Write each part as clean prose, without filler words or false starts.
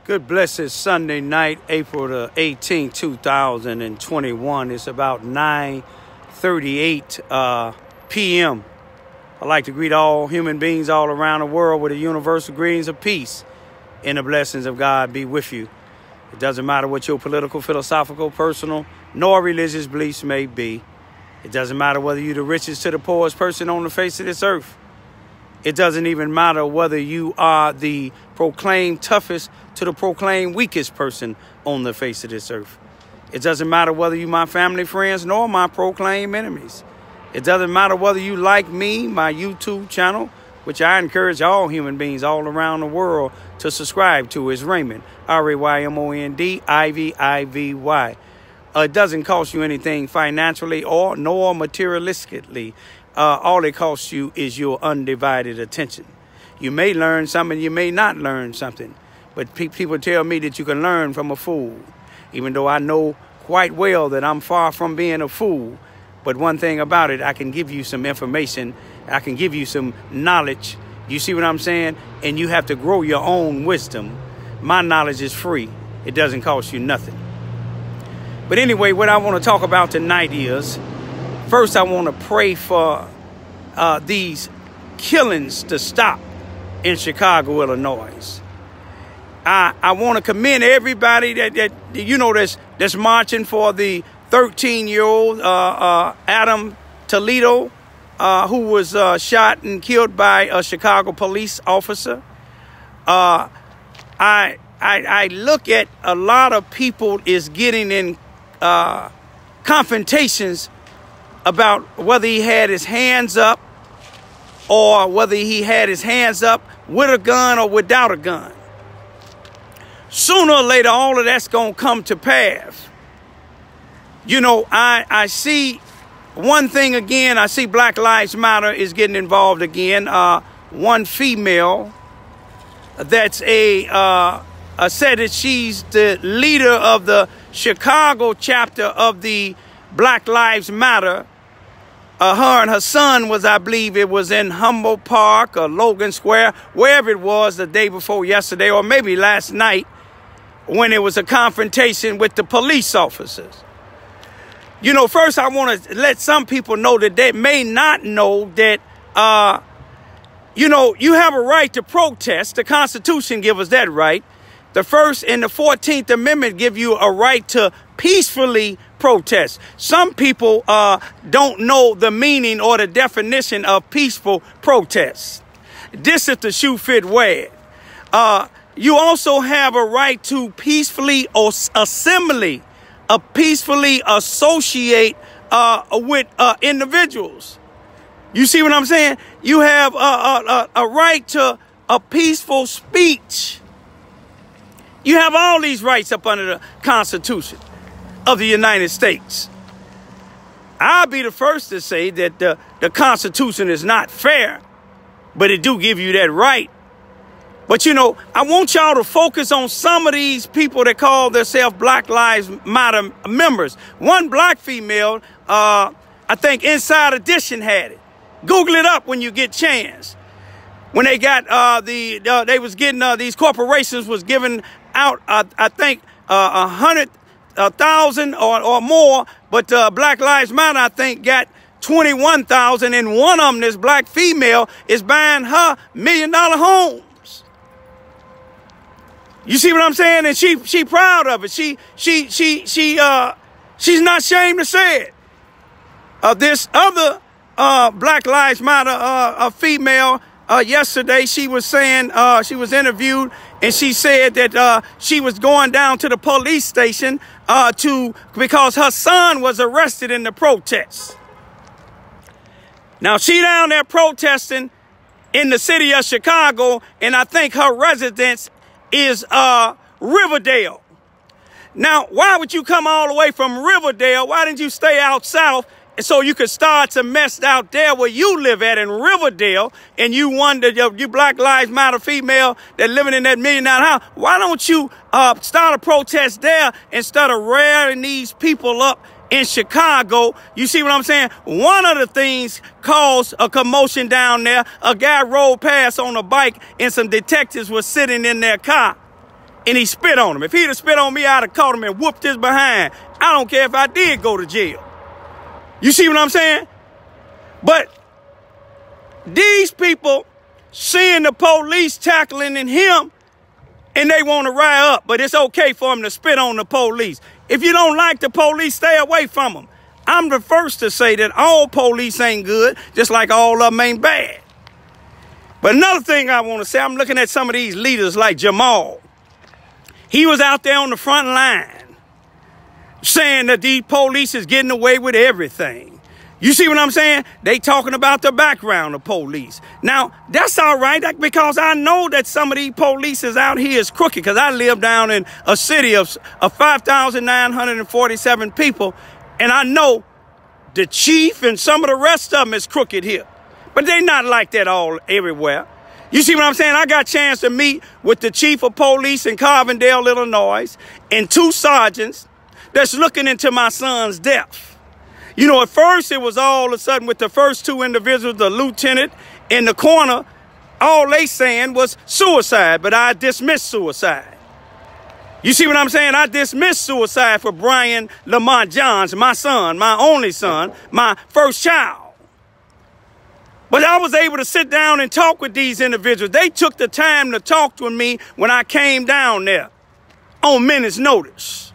Good blessed Sunday night, April the 18th, 2021. It's about 9:38 p.m. I'd like to greet all human beings all around the world with the universal greetings of peace and the blessings of God be with you. It doesn't matter what your political, philosophical, personal, nor religious beliefs may be. It doesn't matter whether you're the richest to the poorest person on the face of this earth. It doesn't even matter whether you are the proclaimed toughest to the proclaimed weakest person on the face of this earth. It doesn't matter whether you my family, friends, nor my proclaimed enemies. It doesn't matter whether you like me, my YouTube channel, which I encourage all human beings all around the world to subscribe to, is Raymond, Raymond, Ivy. It doesn't cost you anything financially or nor materialistically. All it costs you is your undivided attention. You may learn something, you may not learn something. But people tell me that you can learn from a fool, even though I know quite well that I'm far from being a fool. But one thing about it, I can give you some information. I can give you some knowledge. You see what I'm saying? And you have to grow your own wisdom. My knowledge is free. It doesn't cost you nothing. But anyway, what I want to talk about tonight is, first, I want to pray for these killings to stop in Chicago, Illinois. I want to commend everybody that's marching for the 13-year-old Adam Toledo, who was shot and killed by a Chicago police officer. I look at a lot of people is getting in confrontations about whether he had his hands up or whether he had his hands up with a gun or without a gun. Sooner or later, all of that's going to come to pass. You know, I see one thing again. I see Black Lives Matter is getting involved again. One female that's said that she's the leader of the Chicago chapter of the Black Lives Matter. Her and her son was, I believe it was in Humboldt Park or Logan Square, wherever it was the day before yesterday, or maybe last night, when it was a confrontation with the police officers. You know, first I want to let some people know that they may not know that, you have a right to protest. The Constitution gives us that right. The First and the 14th Amendment give you a right to peacefully protest. Some people don't know the meaning or the definition of peaceful protest. This is the shoe fit wear. You also have a right to peacefully peacefully associate with individuals. You see what I'm saying? You have a right to a peaceful speech. You have all these rights up under the Constitution of the United States. I'll be the first to say that the Constitution is not fair, but it do give you that right. But, you know, I want y'all to focus on some of these people that call themselves Black Lives Matter members. One black female, I think Inside Edition had it. Google it up when you get chance. When they got they was getting these corporations was giving out, I think 100,000 or more, but Black Lives Matter, I think, got 21,000, and one of them, this black female, is buying her $1 million homes. You see what I'm saying? And she proud of it. She's not ashamed to say it. This other Black Lives Matter a female yesterday, she was saying she was interviewed, and she said that she was going down to the police station because her son was arrested in the protest. Now she down there protesting in the city of Chicago, and I think her residence is Riverdale. Now, why would you come all the way from Riverdale? Why didn't you stay out south so you could start to mess out there where you live at in Riverdale? And you wonder, you Black Lives Matter female that living in that $1 million house, why don't you start a protest there instead of rearing these people up in Chicago? You see what I'm saying? One of the things caused a commotion down there. A guy rolled past on a bike and some detectives were sitting in their car. and he spit on him. If he'd have spit on me, I'd have caught him and whooped his behind. I don't care if I did go to jail. You see what I'm saying? But these people seeing the police tackling him, and they want to rile up, but it's okay for them to spit on the police. If you don't like the police, stay away from them. I'm the first to say that all police ain't good, just like all of them ain't bad. But another thing I want to say, I'm looking at some of these leaders like Jamal. He was out there on the front line saying that these police is getting away with everything. You see what I'm saying? They talking about the background of police. Now, that's all right, because I know that some of these police is out here is crooked, because I live down in a city of 5,947 people, and I know the chief and some of the rest of them is crooked here. But they not like that all everywhere. You see what I'm saying? I got a chance to meet with the chief of police in Carbondale, Illinois, and 2 sergeants that's looking into my son's death. You know, at first it was all of a sudden with the first 2 individuals, the lieutenant in the corner, all they saying was suicide, but I dismissed suicide. You see what I'm saying? I dismissed suicide for Brian Lamont Johns, my son, my only son, my first child. But I was able to sit down and talk with these individuals. They took the time to talk to me when I came down there on minute's notice.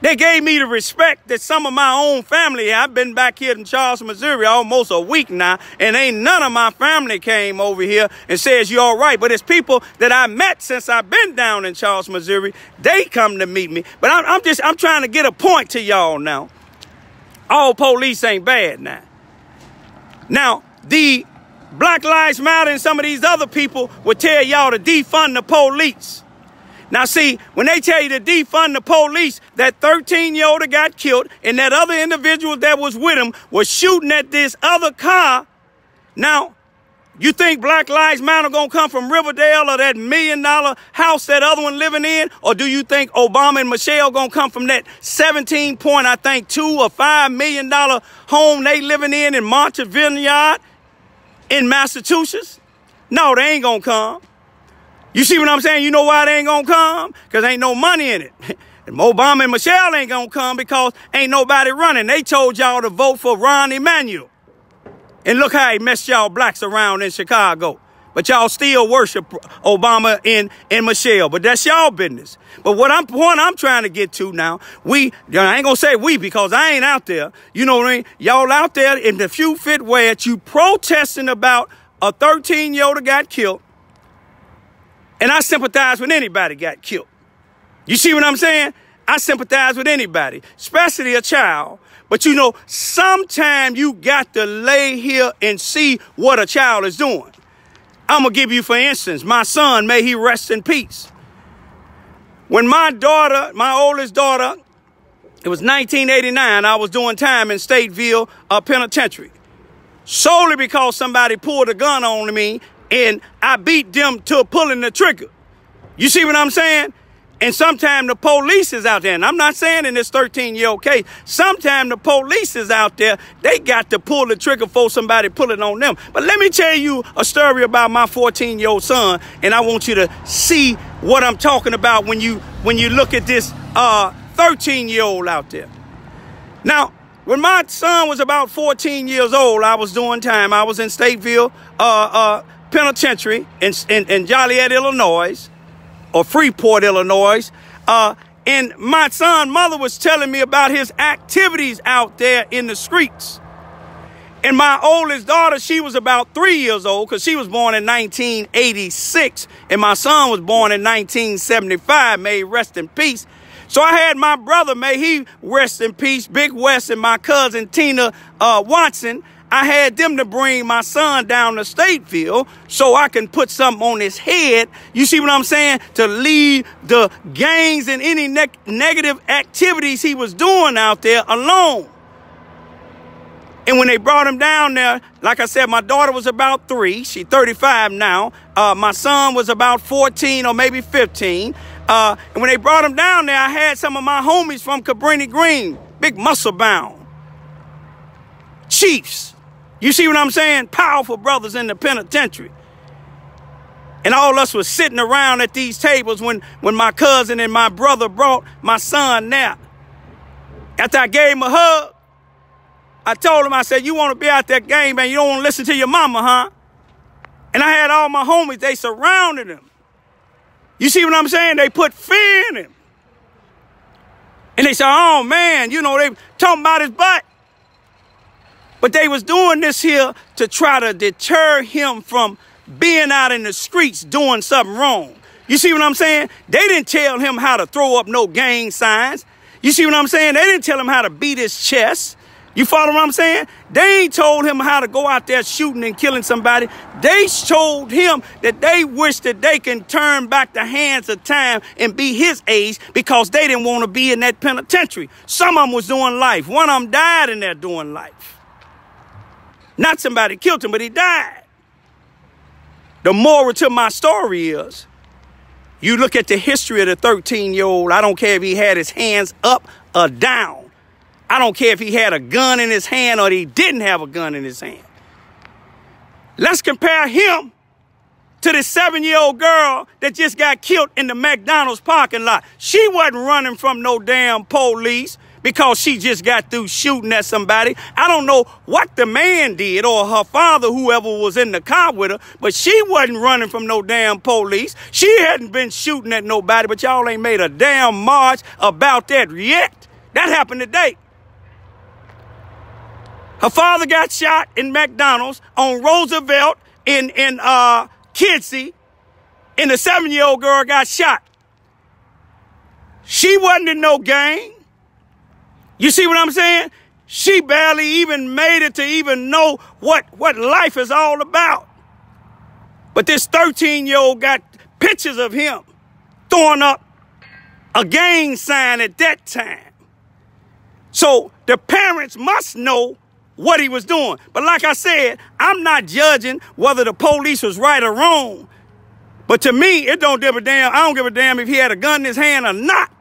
They gave me the respect that some of my own family, I've been back here in Charleston, Missouri almost a week now, and ain't none of my family came over here and says you're all right. But it's people that I met since I've been down in Charleston, Missouri. They come to meet me. But I'm trying to get a point to y'all now. All police ain't bad now. Now, the Black Lives Matter and some of these other people would tell y'all to defund the police. Now, see, when they tell you to defund the police, that 13-year-old that got killed and that other individual that was with him was shooting at this other car. Now, you think Black Lives Matter going to come from Riverdale or that $1 million house that other one living in? Or do you think Obama and Michelle going to come from that 17 point, I think, $2 or $5 million home they living in Monte Vineyard in Massachusetts? No, they ain't going to come. You see what I'm saying? You know why they ain't gonna come? Because ain't no money in it. And Obama and Michelle ain't gonna come because ain't nobody running. They told y'all to vote for Ron Emanuel. And look how he messed y'all blacks around in Chicago. But y'all still worship Obama and Michelle. But that's y'all business. But what I'm trying to get to now, I ain't gonna say we because I ain't out there. You know what I mean? Y'all out there in the few fit way that you protesting about a 13-year-old that got killed. And I sympathize when anybody got killed. You see what I'm saying? I sympathize with anybody, especially a child. But you know, sometimes you got to lay here and see what a child is doing. I'm going to give you, for instance, my son, may he rest in peace. When my daughter, my oldest daughter, it was 1989, I was doing time in Stateville Penitentiary. Solely because somebody pulled a gun on me and I beat them to pulling the trigger. You see what I'm saying? And sometimes the police is out there. And I'm not saying in this 13-year-old case. Sometimes the police is out there. They got to pull the trigger for somebody pulling on them. But let me tell you a story about my 14-year-old son. And I want you to see what I'm talking about when you look at this 13-year-old out there. Now, when my son was about 14 years old, I was doing time. I was in Stateville Penitentiary in Joliet, Illinois, or Freeport, Illinois. And my son's mother was telling me about his activities out there in the streets. And my oldest daughter, she was about 3 years old because she was born in 1986. And my son was born in 1975. May he rest in peace. So I had my brother, may he rest in peace, Big West, and my cousin Tina Watson. I had them to bring my son down to Stateville so I can put something on his head. You see what I'm saying? To leave the gangs and any negative activities he was doing out there alone. And when they brought him down there, like I said, my daughter was about 3. She's 35 now. My son was about 14 or maybe 15. And when they brought him down there, I had some of my homies from Cabrini Green, big muscle bound chiefs. You see what I'm saying? Powerful brothers in the penitentiary. And all of us was sitting around at these tables when my cousin and my brother brought my son there. After I gave him a hug, I told him, I said, you want to be out that game, man? You don't want to listen to your mama, huh? And I had all my homies, they surrounded him. You see what I'm saying? They put fear in him. And they said, oh, man, you know, they talking about his butt. But they was doing this here to try to deter him from being out in the streets doing something wrong. You see what I'm saying? They didn't tell him how to throw up no gang signs. You see what I'm saying? They didn't tell him how to beat his chest. You follow what I'm saying? They ain't told him how to go out there shooting and killing somebody. They told him that they wish that they can turn back the hands of time and be his age because they didn't want to be in that penitentiary. Some of them was doing life. One of them died in there doing life. Not somebody killed him, but he died. The moral to my story is, you look at the history of the 13-year-old, I don't care if he had his hands up or down. I don't care if he had a gun in his hand or he didn't have a gun in his hand. Let's compare him to this 7-year-old girl that just got killed in the McDonald's parking lot. She wasn't running from no damn police because she just got through shooting at somebody. I don't know what the man did or her father, whoever was in the car with her, but she wasn't running from no damn police. She hadn't been shooting at nobody, but y'all ain't made a damn march about that yet. That happened today. Her father got shot in McDonald's on Roosevelt in Kinsey, and the 7-year-old girl got shot. She wasn't in no gang. You see what I'm saying? She barely even made it to even know what life is all about. But this 13-year-old got pictures of him throwing up a gang sign at that time. So the parents must know what he was doing. But like I said, I'm not judging whether the police was right or wrong. But to me, it don't give a damn. I don't give a damn if he had a gun in his hand or not.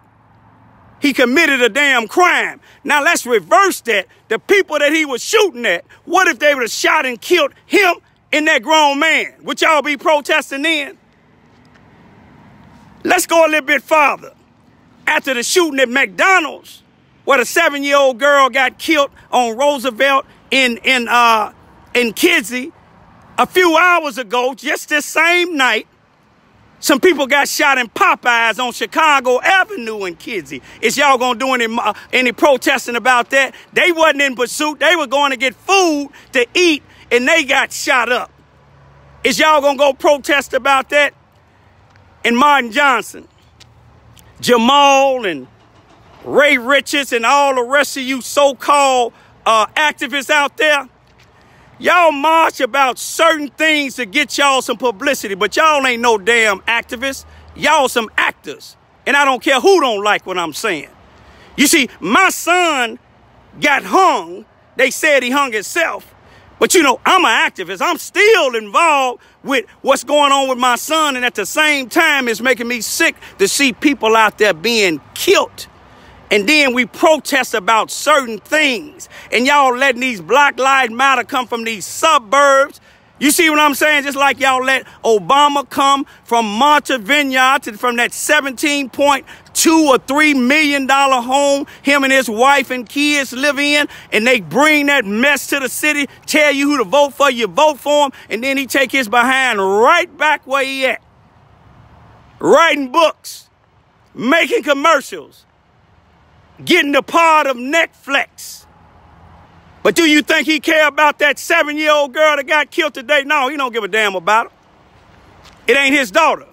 He committed a damn crime. Now let's reverse that. The people that he was shooting at, what if they would have shot and killed him and that grown man? Would y'all be protesting then? Let's go a little bit farther. After the shooting at McDonald's, where the 7-year-old girl got killed on Roosevelt in Kinsey, a few hours ago, just this same night, some people got shot in Popeyes on Chicago Avenue in Kinsey. Is y'all gonna do any protesting about that? They wasn't in pursuit. They were going to get food to eat, and they got shot up. Is y'all gonna go protest about that? And Martin Johnson, Jamal, and Ray Richards, and all the rest of you so-called activists out there, y'all march about certain things to get y'all some publicity, but y'all ain't no damn activists. Y'all some actors. And I don't care who don't like what I'm saying. You see, my son got hung. They said he hung himself. But you know, I'm an activist. I'm still involved with what's going on with my son. And at the same time, it's making me sick to see people out there being killed. And then we protest about certain things. And y'all letting these Black Lives Matter come from these suburbs. You see what I'm saying? Just like y'all let Obama come from Martha Vineyard from that $17.2 or $3 million home him and his wife and kids live in. And they bring that mess to the city, tell you who to vote for, you vote for him. And then he take his behind right back where he at. Writing books, making commercials, getting a part of Netflix. But do you think he care about that 7-year-old girl that got killed today? No, he don't give a damn about her. It ain't his daughter.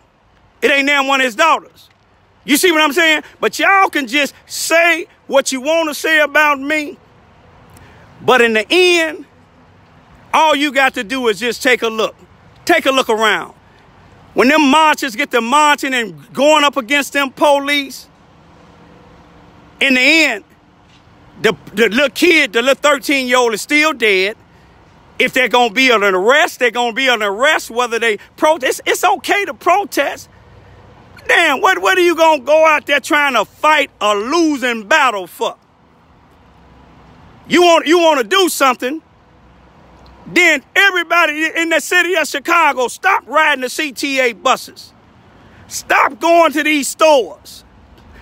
It ain't damn one of his daughters. You see what I'm saying? But y'all can just say what you want to say about me. But in the end, all you got to do is just take a look. Take a look around. When them marchers get to marching and going up against them police, in the end, the little kid, the little 13-year-old is still dead. If they're going to be an arrest, they're going to be an arrest, whether they protest. It's okay to protest. Damn, what are you going to go out there trying to fight a losing battle for? You want to do something, Then everybody in the city of Chicago, stop riding the CTA buses. Stop going to these stores.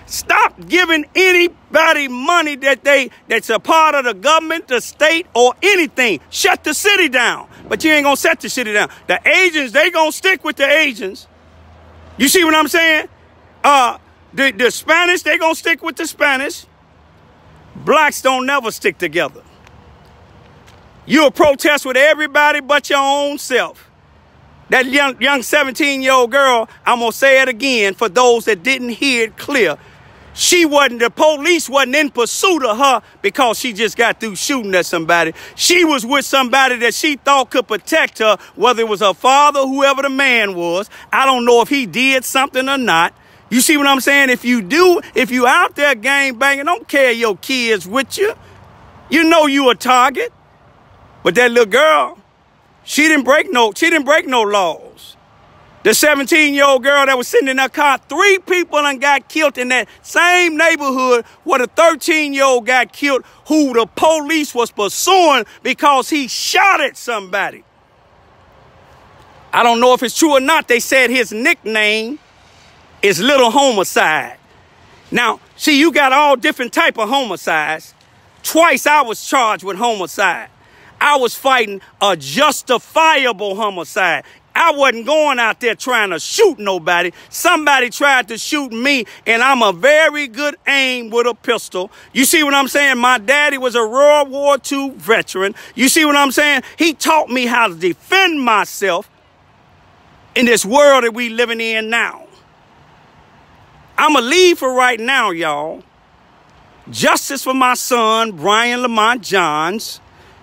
Stop giving anybody money that's a part of the government, the state, or anything. Shut the city down. But you ain't going to shut the city down. The agents, they going to stick with the agents. You see what I'm saying? The Spanish, they going to stick with the Spanish. Blacks don't never stick together. You'll protest with everybody but your own self. That young 17-year-old girl, I'm going to say it again for those that didn't hear it clear. The police wasn't in pursuit of her because she just got through shooting at somebody. She was with somebody that she thought could protect her, whether it was her father, whoever the man was. I don't know if he did something or not. You see what I'm saying? If you out there gang banging, don't carry your kids with you. You know you a target. But that little girl, she didn't break no laws. The 17-year-old girl that was sitting in her car, 3 people done got killed in that same neighborhood where the 13-year-old got killed, who the police was pursuing because he shot at somebody. I don't know if it's true or not. They said his nickname is Little Homicide. Now, see, you got all different type of homicides. Twice I was charged with homicide. I was fighting a justifiable homicide. I wasn't going out there trying to shoot nobody. Somebody tried to shoot me, and I'm a very good aim with a pistol. You see what I'm saying? My daddy was a World War II veteran. You see what I'm saying? He taught me how to defend myself in this world that we living in now. I'm going to leave for right now, y'all. Justice for my son, Brian Lamont Johns.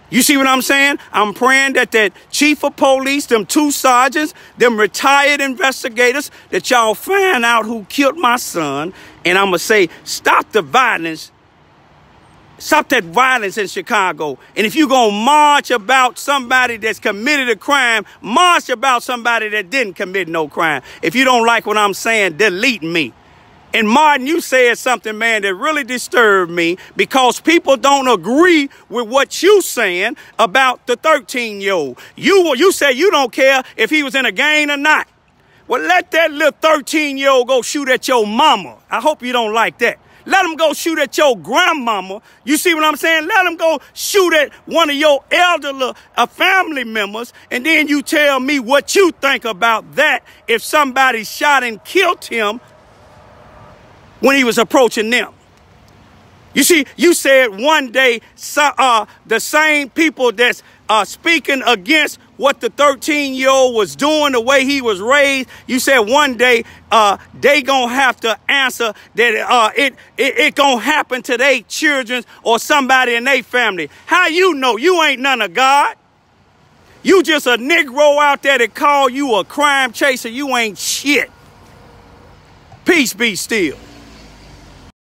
You see what I'm saying? I'm praying that chief of police, them 2 sergeants, them retired investigators, that y'all find out who killed my son. And I'm going to say, stop the violence. Stop that violence in Chicago. And if you're going to march about somebody that's committed a crime, march about somebody that didn't commit no crime. If you don't like what I'm saying, delete me. And Martin, you said something, man, that really disturbed me because people don't agree with what you saying about the 13-year-old. You say you don't care if he was in a gang or not. Well, let that little 13-year-old go shoot at your mama. I hope you don't like that. Let him go shoot at your grandmama. You see what I'm saying? Let him go shoot at one of your elderly family members. And then you tell me what you think about that if somebody shot and killed him when he was approaching them. You see, you said one day the same people that's speaking against what the 13-year-old was doing, the way he was raised, you said one day they gonna have to answer that it gonna happen to their children or somebody in their family. How you know? You ain't none of God. You just a Negro out there that call you a crime chaser. You ain't shit. Peace be still.